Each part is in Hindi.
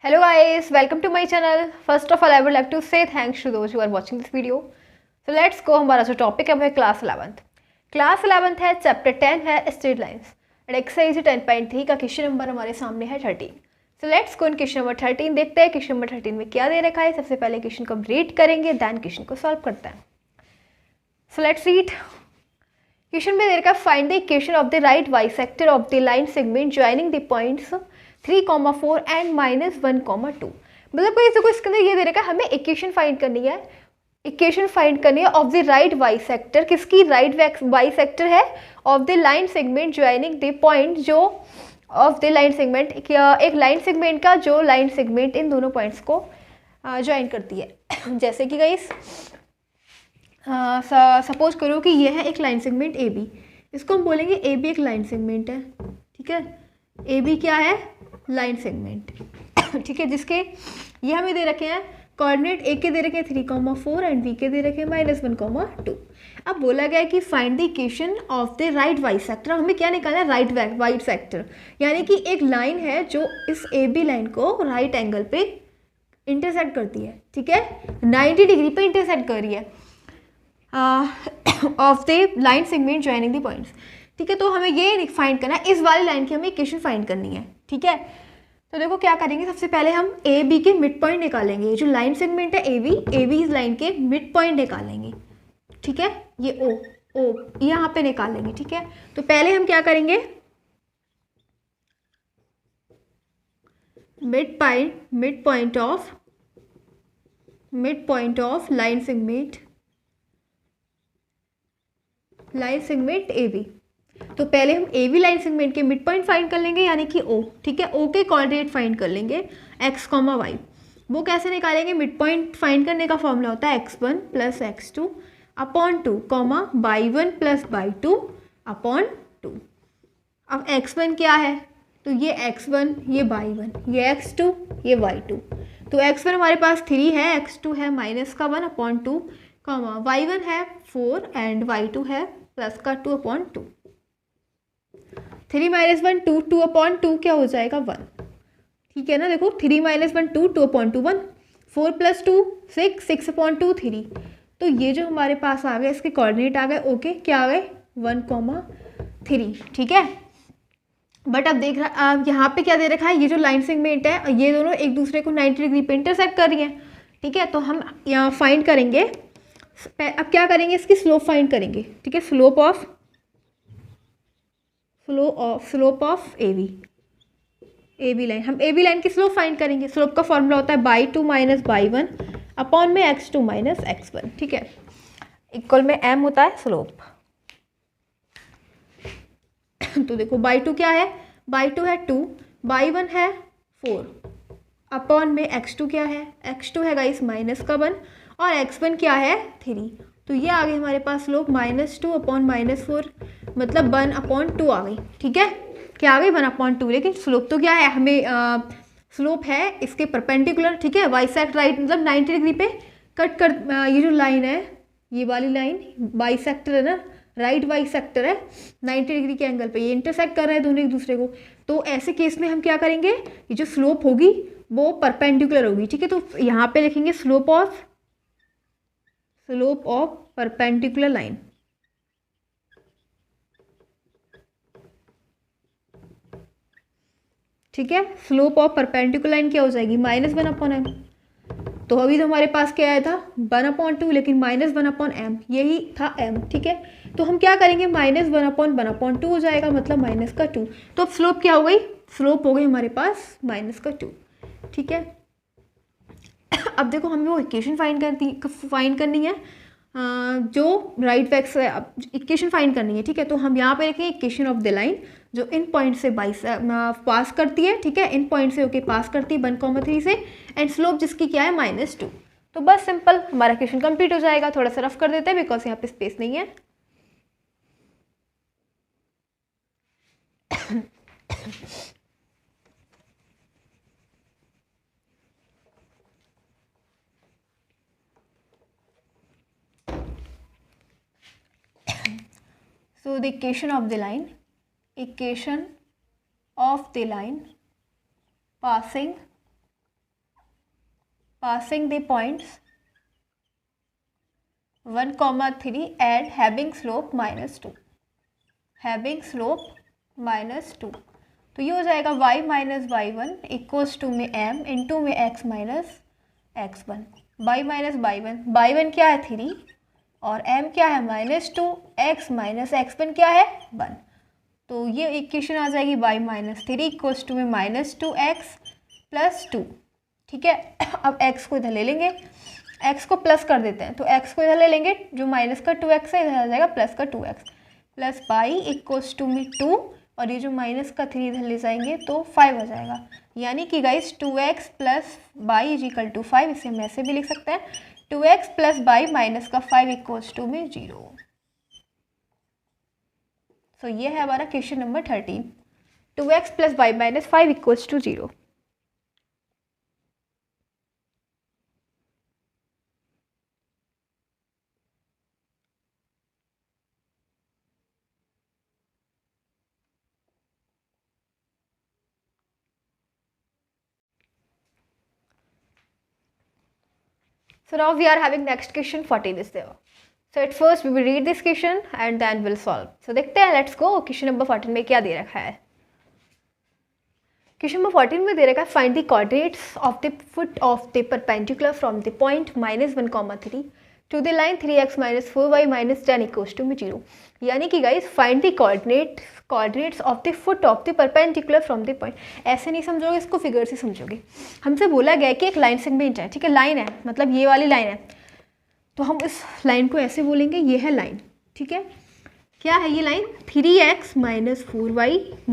Hello guys, welcome to my channel. First of all, I would like to say thanks to those who are watching this video. So let's go. हमारा जो टॉपिक है वो है क्लास 11th. क्लास 11th है, चैप्टर 10 है स्ट्रेट लाइंस एंड एक्सरसाइज 10.3 का क्वेश्चन नंबर हमारे सामने है 13. So let's go in question number 13. देखते हैं क्वेश्चन नंबर 13 में क्या दे रखा है. सबसे पहले क्वेश्चन को रीड करेंगे, दैन क्वेश्चन को सॉल्व करते हैं. So let's read. क्वेश्चन में दे रखा है find the equation of the right bisector of the line segment joining the points 3,4 and -1,2. मतलब कोई देखो इसके अंदर ये दे रखा है हमें इक्वेशन फाइंड करनी है. इक्वेशन फाइंड करनी है ऑफ द राइट बाइसेक्टर. किसकी? राइट बाइसेक्टर है of the line segment joining the point, जो ऑफ द लाइन सेगमेंट, एक लाइन सेगमेंट का जो लाइन सेगमेंट इन दोनों पॉइंट्स को ज्वाइन करती है. जैसे कि गाइस सपोज करो कि ये है एक लाइन सेगमेंट ए बी. इसको हम बोलेंगे ए बी एक लाइन सेगमेंट है. ठीक है, ए बी क्या है? Line segment. ठीक है, जिसके ये हमें दे रखे हैं कोऑर्डिनेट. ए के दे रखे हैं 3,4 एंड बी के दे रखे हैं -1,2. अब बोला गया है कि find the equation of the right bisector. हमें क्या निकालना है? राइट बाइसेक्टर, यानी कि एक लाइन है जो इस ए बी लाइन को राइट एंगल पे इंटरसेक्ट करती है. ठीक है, 90 डिग्री पे इंटरसेक्ट कर रही है of the line segment joining the points. ठीक है, तो हमें ये फाइंड करना है, इस वाली लाइन की हमें इक्वेशन फाइंड करनी है. ठीक है, तो देखो क्या करेंगे. सबसे पहले हम ए बी के मिड पॉइंट निकालेंगे. जो लाइन सेगमेंट है ए बी इस लाइन के मिड पॉइंट निकालेंगे. ठीक है, ये ओ यहाँ पे निकालेंगे. ठीक है, तो पहले हम क्या करेंगे, midpoint of line segment A B. तो पहले हम ए बी लाइन सेगमेंट के मिड पॉइंट फाइंड कर लेंगे, यानी कि ओ. ठीक है, ओ के कोऑर्डिनेट फाइंड कर लेंगे x, y. वो कैसे निकालेंगे? मिड पॉइंट फाइंड करने का फॉर्मूला होता है x1 + x2 upon 2, y1 + y2 upon 2. अब x1 क्या है? तो ये x1, ये y1, ये x2, ये y2. तो x1 हमारे पास 3 है, x2 है -1 अपॉन 2, y1 है 4 एंड y2 है +2 अपॉन 2. 3 - 1 2, 2 अपॉन 2 क्या हो जाएगा? 1. ठीक है ना, देखो 3 - 1 2, 2 अपॉन 2 1, 4 + 2 6, 6 अपॉन 2 3. तो ये जो हमारे पास आ गए, इसके कोऑर्डिनेट आ गए ओके, क्या आ गए? 1,3. ठीक है, बट अब देख रहा अब यहाँ पे क्या दे रखा है, ये जो लाइन सेगमेंट है ये दोनों एक दूसरे को 90 डिग्री पे इंटरसेक्ट कर रही हैं. ठीक है, तो हम यहाँ फाइंड करेंगे. अब क्या करेंगे, इसकी स्लोप फाइंड करेंगे. ठीक है, slope of A B line. हम ए बी लाइन की स्लोप फाइंड करेंगे. स्लोप का फॉर्मूला होता है by2 - by1 अपॉन में x2 - x1. ठीक है, इक्वल में m होता है स्लोप. तो देखो by2 क्या है? by2 है 2, by1 है 4 अपॉन में x2 क्या है? x2 है गाइस -1 और x1 क्या है? 3. तो ये आ गई हमारे पास स्लोप -2 अपॉन -4, मतलब 1 अपॉन 2 आ गई. ठीक है, क्या आ गई? 1 अपॉन 2. लेकिन स्लोप तो क्या है? हमें स्लोप है इसके परपेंडिकुलर. ठीक है, बाइसेक्ट राइट, मतलब 90 डिग्री पे कट कर. ये जो लाइन है, ये वाली लाइन बाइसेक्टर है ना, राइट बाइसेक्टर है, 90 डिग्री के एंगल पे ये इंटरसेक्ट कर रहे हैं दोनों एक दूसरे को. तो ऐसे केस में हम क्या करेंगे, ये जो स्लोप होगी वो परपेंडिकुलर होगी. ठीक है, तो यहाँ पे लिखेंगे स्लोप ऑफ परपेंडिकुलर लाइन. ठीक है, स्लोप ऑफ परपेंडिकुलर लाइन क्या हो जाएगी? -1 अपॉन एम. तो अभी तो हमारे पास क्या आया था? 1 अपॉन 2, लेकिन -1 अपॉन एम, यही था m. ठीक है, तो हम क्या करेंगे, -1 अपॉन 1 अपॉन 2 हो जाएगा, मतलब -2. तो अब स्लोप क्या हो गई? स्लोप हो गई हमारे पास -2. ठीक है, अब देखो हमें वो इक्वेशन फाइंड करनी है जो राइट वेक्स इक्वेशन फाइंड करनी है. ठीक है, तो हम यहाँ पे लिखेंगे इक्वेशन ऑफ द लाइन जो इन पॉइंट से पास करती है. ठीक है, इन पॉइंट से होके पास करती है 1,3 से, एंड स्लोप जिसकी क्या है? -2. तो बस सिंपल हमारा इक्वेशन कंप्लीट हो जाएगा. थोड़ा सा रफ कर देते हैं बिकॉज यहाँ पे स्पेस नहीं है. So the equation of the line passing passing the points 1, 3 and having slope -2, having slope -2। तो ये हो जाएगा y minus y1 equals to में m इंटू में x minus x1। y minus y1 क्या है 3 और m क्या है -2, x माइनस x1 क्या है 1। तो ये इक्वेशन आ जाएगी y माइनस 3 इक्वल्स टू में -2x प्लस 2। ठीक है, अब x को इधर ले लेंगे, x को प्लस कर देते हैं, तो x को इधर ले लेंगे, जो माइनस का 2x है इधर आ जाएगा प्लस का 2x plus y equals to में 2 और ये जो माइनस का 3 इधर ले जाएंगे तो 5 हो जाएगा। यानी कि guys 2x plus y is equal to 5, इसे हम ऐसे भी लिख सकते हैं 2x प्लस y माइनस का 5 इक्वल्स टू में 0। सो ये है हमारा question number 13, 2x plus y minus 5 equals to 0। So now we are having next question 14 is there. So at first we will read this question and then we'll solve. So देखते हैं, let's go। क्वेश्चन नंबर 14 में क्या दे रखा है। क्वेश्चन नंबर 14 में दे रखा है find the coordinates of the foot of the perpendicular from the point -1, 3 to the line 3x - 4y - 10 equals to 0। यानी कि guys find the coordinates of the foot of the perpendicular from the point. ऐसे नहीं समझोगे, इसको फिगर से समझोगे। हमसे बोला गया है कि एक लाइन सेगमेंट है, ठीक है, लाइन है मतलब ये वाली लाइन है, तो हम इस लाइन को ऐसे बोलेंगे, ये है लाइन। ठीक है, क्या है ये लाइन 3x - 4y -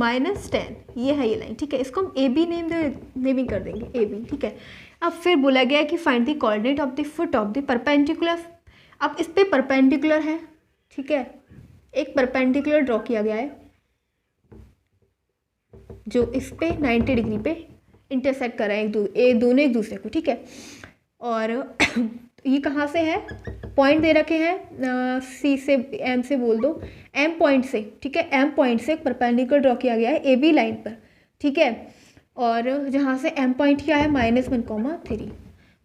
10, ये है ये लाइन। ठीक है, इसको हम ए बी नेमिंग कर देंगे, ए बी। ठीक है, अब फिर बोला गया है कि find the coordinate of the foot of the perpendicular. अब इस पे परपेंडिकुलर है, ठीक है, एक परपेंडिकुलर ड्रॉ किया गया है जो इस पे 90 डिग्री पे इंटरसेक्ट कर रहा है दोनों एक दूसरे को। ठीक है, और ये कहाँ से है, पॉइंट दे रखे हैं सी से एम से बोल दो, एम पॉइंट से। ठीक है, एम पॉइंट से एक परपेंडिकुलर ड्रॉ किया गया है ए बी लाइन पर। ठीक है, और जहाँ से एम पॉइंट क्या है -1, 3।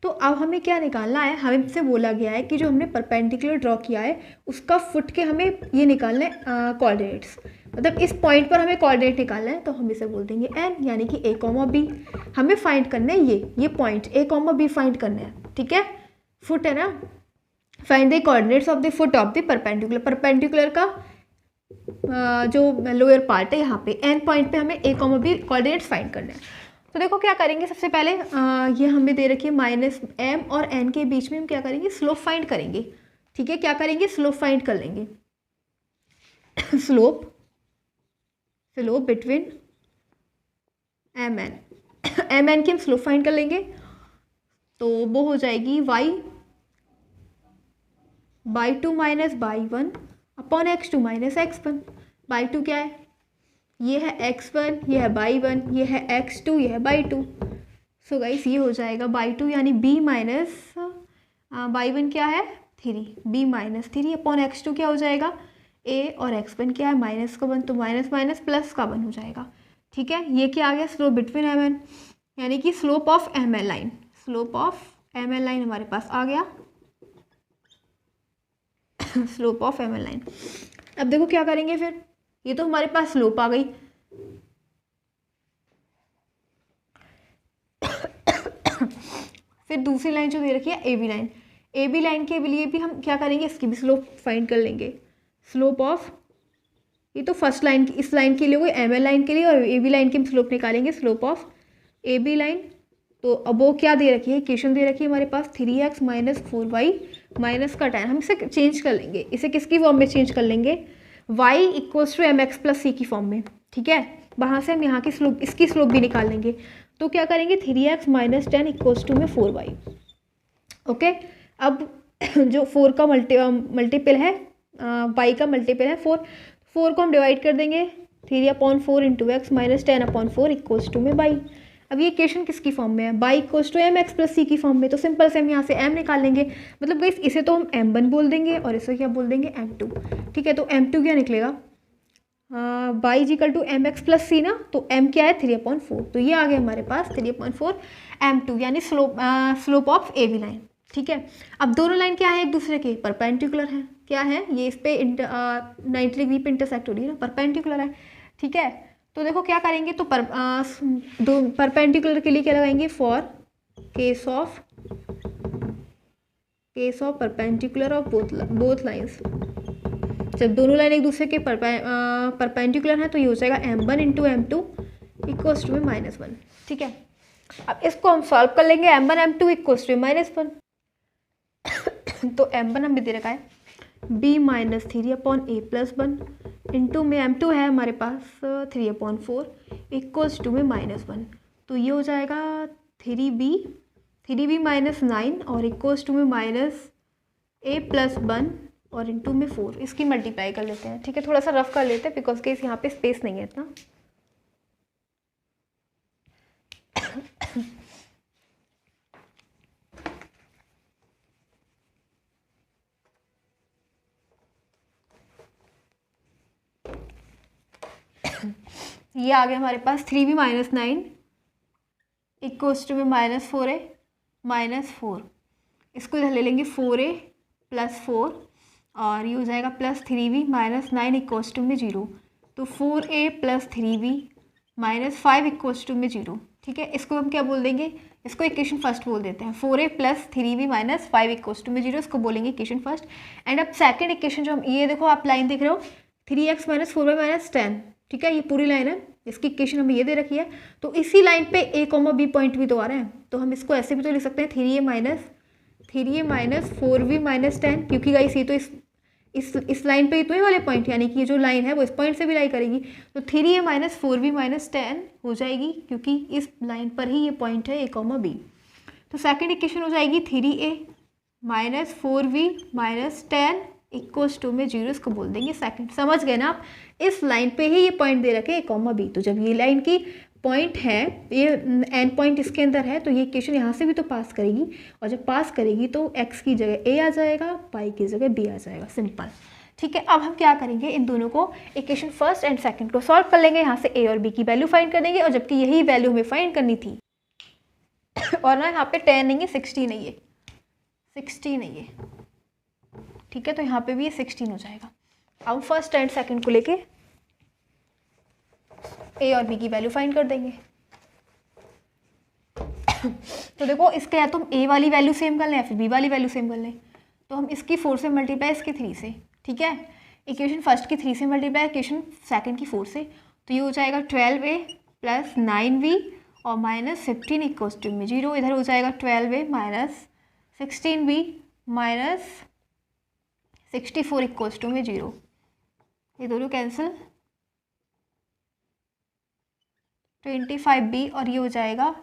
तो अब हमें क्या निकालना है, हमसे बोला गया है कि जो हमने परपेंडिकुलर ड्रॉ किया है उसका फुट के हमें ये निकालना है कोऑर्डिनेट्स, मतलब इस पॉइंट पर हमें कोऑर्डिनेट निकालना है, तो हम इसे बोल देंगे एन, यानी कि a, b। हमें फाइंड करना है ये पॉइंट a, b फाइंड करना है। ठीक है, फुट है ना, find the coordinates of the foot of the perpendicular. Perpendicular का जो लोअर पार्ट है यहाँ पे एन पॉइंट पे हमें a, b कोऑर्डिनेट्स फाइंड करना है। तो देखो क्या करेंगे, सबसे पहले ये हमें दे रखी है -m और n के बीच में हम क्या करेंगे, स्लोप फाइंड करेंगे। ठीक है, क्या करेंगे, स्लोप फाइंड कर लेंगे स्लोप बिटवीन एम एन की हम स्लोप फाइंड कर लेंगे, तो वो हो जाएगी y/2 - y1 upon x2 - x1। y2 क्या है, ये है x1, ये है y1, ये है x2, ये है y2। सो गाइस ये हो जाएगा y2 यानी b माइनस y1 क्या है 3, b - 3 अपॉन x2 क्या हो जाएगा a और x1 क्या है माइनस का 1, तो माइनस माइनस प्लस का 1 हो जाएगा। ठीक है, ये क्या आ गया, स्लोप बिटवीन एम एन, यानी कि slope of M N line, slope of M N line हमारे पास आ गया slope of M N line. अब देखो क्या करेंगे फिर, ये तो हमारे पास स्लोप आ गई, फिर दूसरी लाइन जो दे रखी है ए बी लाइन के लिए भी हम क्या करेंगे, इसकी भी स्लोप फाइंड कर लेंगे। स्लोप ऑफ, ये तो फर्स्ट लाइन की, इस लाइन के लिए वो एम एल लाइन के लिए, और ए बी लाइन की हम स्लोप निकालेंगे, slope of A B line. तो अब वो क्या दे रखी है, इक्वेशन दे रखी है हमारे पास 3x - 4y - 10। हम इसे चेंज कर लेंगे, इसे किसकी फॉर्म में चेंज कर लेंगे, y = mx + c की फॉर्म में। ठीक है, वहाँ से हम यहाँ की स्लोप, इसकी स्लोप भी निकाल लेंगे, तो क्या करेंगे 3x - 10 = 4y। ओके, अब जो 4 का मल्टीपल है, y का मल्टीपल है 4 को हम डिवाइड कर देंगे, 3/4 × x - 10/4 = y। अब ये इक्वेशन किसकी फॉर्म में है, y = mx + c की फॉर्म में, तो सिंपल से हम यहाँ से m निकाल लेंगे, मतलब गाइस इसे तो हम m1 बोल देंगे और इसे क्या बोल देंगे m2। ठीक है, तो m2 क्या निकलेगा, y is equal to M X plus C ना, तो m क्या है 3/4, तो ये आ गया हमारे पास 3/4 m2 यानी slope of A B line. ठीक है, अब दोनों लाइन क्या है एक दूसरे के परपेंडिकुलर है, क्या है ये इस पे 90 डिग्री पे इंटरसेक्ट हो रही है ना, परपेंडिकुलर है। ठीक है, तो देखो क्या करेंगे, तो दो परपेंडिकुलर के लिए क्या लगाएंगे, for case of perpendicular of both lines, जब दोनों लाइन एक दूसरे के परपेंडिकुलर हैं तो ये हो जाएगा m1 into m2 equals to में -1। ठीक है, अब इसको हम सॉल्व कर लेंगे, m1 m2 इक्वल्स टू -1 तो m1 हमें दे रखा है b minus 3/a plus 1 into में m2 है हमारे पास 3/4 इक्वल्स टू में -1, तो ये हो जाएगा 3b माइनस 9 और इक्वल्स टू में -a प्लस 1 और इंटू में 4, इसकी मल्टीप्लाई कर लेते हैं। ठीक है, थोड़ा सा रफ कर लेते हैं बिकॉज केस यहाँ पे स्पेस नहीं है इतना। ये आ गया हमारे पास 3b माइनस 9 इक्वल्स टू में -4a माइनस 4, इसको इधर ले लेंगे 4a प्लस 4 और ये हो जाएगा plus 3b minus 9 equals to में 0, तो 4a plus 3b minus 5 equals to में 0। ठीक है, इसको हम क्या बोल देंगे, इसको इक्वेशन फर्स्ट बोल देते हैं, 4a plus 3b minus 5 equals to में 0, इसको बोलेंगे इक्वेशन फर्स्ट। एंड अब सेकंड इक्वेशन जो हम, ये देखो आप लाइन देख रहे हो 3x माइनस 4y माइनस 10, ठीक है, ये पूरी लाइन है, इसकी इक्वेशन हमें ये दे रखी है, तो इसी लाइन पे a, b पॉइंट भी तो आ रहे हैं, तो हम इसको ऐसे भी तो लिख सकते हैं 3a माइनस 4b माइनस 10, क्योंकि गाइस ये तो इस लाइन पे ही तो ये वाले पॉइंट, यानी कि ये जो लाइन है वो इस पॉइंट से भी लाई करेगी, तो 3a माइनस 4b माइनस 10 हो जाएगी, क्योंकि इस लाइन पर ही ये पॉइंट है a, b। तो सेकंड इक्वेशन हो जाएगी 3a minus 4b minus 10 equals to में 0, इसको बोल देंगे सेकंड। समझ गए ना आप, इस लाइन पे ही ये पॉइंट दे रखे a, b, तो जब ये लाइन की पॉइंट है, ये एन पॉइंट इसके अंदर है, तो ये इक्वेशन यहाँ से भी तो पास करेगी, और जब पास करेगी तो x की जगह a आ जाएगा, y की जगह b आ जाएगा, सिंपल। ठीक है, अब हम क्या करेंगे, इन दोनों को इक्वेशन फर्स्ट एंड सेकंड को सॉल्व कर लेंगे, यहाँ से a और b की वैल्यू फाइंड कर देंगे, और जबकि यही वैल्यू हमें फाइंड करनी थी और ना यहाँ पे 10 नहीं है 16 नहीं है, 16 नहीं है। ठीक है, तो यहाँ पे भी ये 16 हो जाएगा। अब फर्स्ट एंड सेकंड को लेके a और b की वैल्यू फाइंड कर देंगे। तो देखो, इसके या तुम a वाली वैल्यू सेम कर लें या फिर b वाली वैल्यू सेम कर लें, तो हम इसकी 4 से मल्टीप्लाई इसकी 3 से, ठीक है, इक्वेशन फर्स्ट की 3 से मल्टीप्लाई इक्वेशन सेकंड की 4 से, तो ये हो जाएगा 12a प्लस 9b और माइनस 15 इक्वल्स टू में 0, इधर हो जाएगा 12a minus 16b minus 64 equals to में 0, ये दोनों कैंसिल, 25b और ये हो जाएगा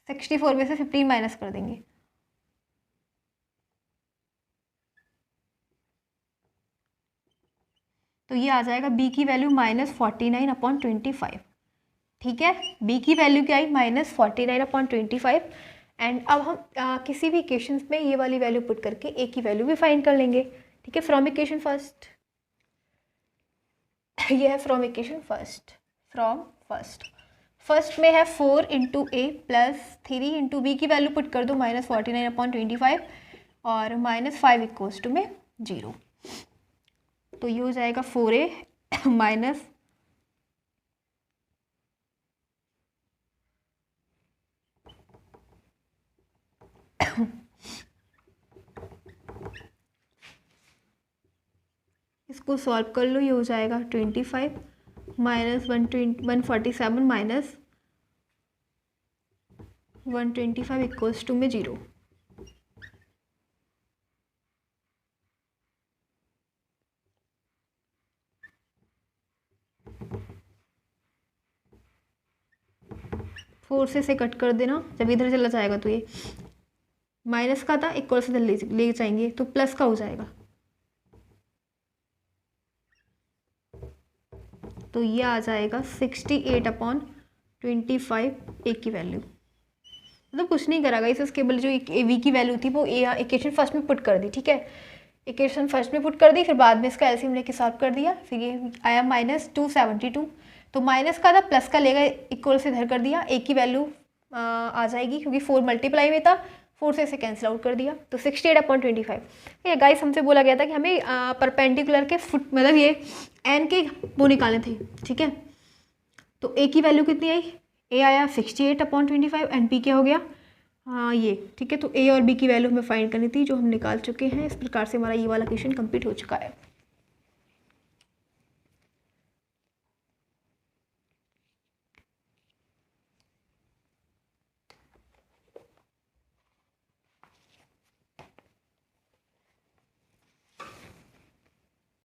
64 में से 15 माइनस कर देंगे, तो ये आ जाएगा b की वैल्यू -49/25। ठीक है, b की वैल्यू क्या आई -49/25। एंड अब हम किसी भी इक्वेशंस में ये वाली वैल्यू पुट करके a की वैल्यू भी फाइंड कर लेंगे। ठीक है, फ्रॉम इक्वेशन फर्स्ट, ये है फ्रॉम इक्वेशन फर्स्ट में है 4 इंटू ए प्लस 3 इंटू बी की वैल्यू पुट कर दो -49/25 और -5 इक्वल्स टू में 0, तो ये हो जाएगा 4a माइनस इसको सॉल्व कर लो, ये हो जाएगा 25 माइनस 147 माइनस 125 इक्वल्स टू में 0। फोर से कट कर देना, जब इधर चला जाएगा तो ये माइनस का था, इक्वल से ले जाएंगे तो प्लस का हो जाएगा, तो ये आ जाएगा 68/25 ए की वैल्यू। मतलब कुछ नहीं करा गाइस, इसके बल जो वी की वैल्यू थी वो ए इक्वेशन फर्स्ट में पुट कर दी। ठीक है, इक्वेशन फर्स्ट में पुट कर दी, फिर बाद में इसका एलसीएम लेके सॉल्व कर दिया, फिर ये आया -272। तो माइनस का था प्लस का लेगा इक्वल से इधर कर दिया, ए की वैल्यू आ जाएगी क्योंकि 4 मल्टीप्लाई में था, 4 से इसे कैंसिल आउट कर दिया, तो 68/25। ये गाइस हमसे बोला गया था कि हमें परपेंडिकुलर के फुट मतलब ये एन के वो निकालने थे, ठीक है। तो ए की वैल्यू कितनी आई, ए आया 68/25 एंड बी क्या हो गया ये, ठीक है। तो ए और बी की वैल्यू हमें फाइंड करनी थी जो हम निकाल चुके हैं। इस प्रकार से हमारा ये वाला क्वेश्चन कंप्लीट हो चुका है।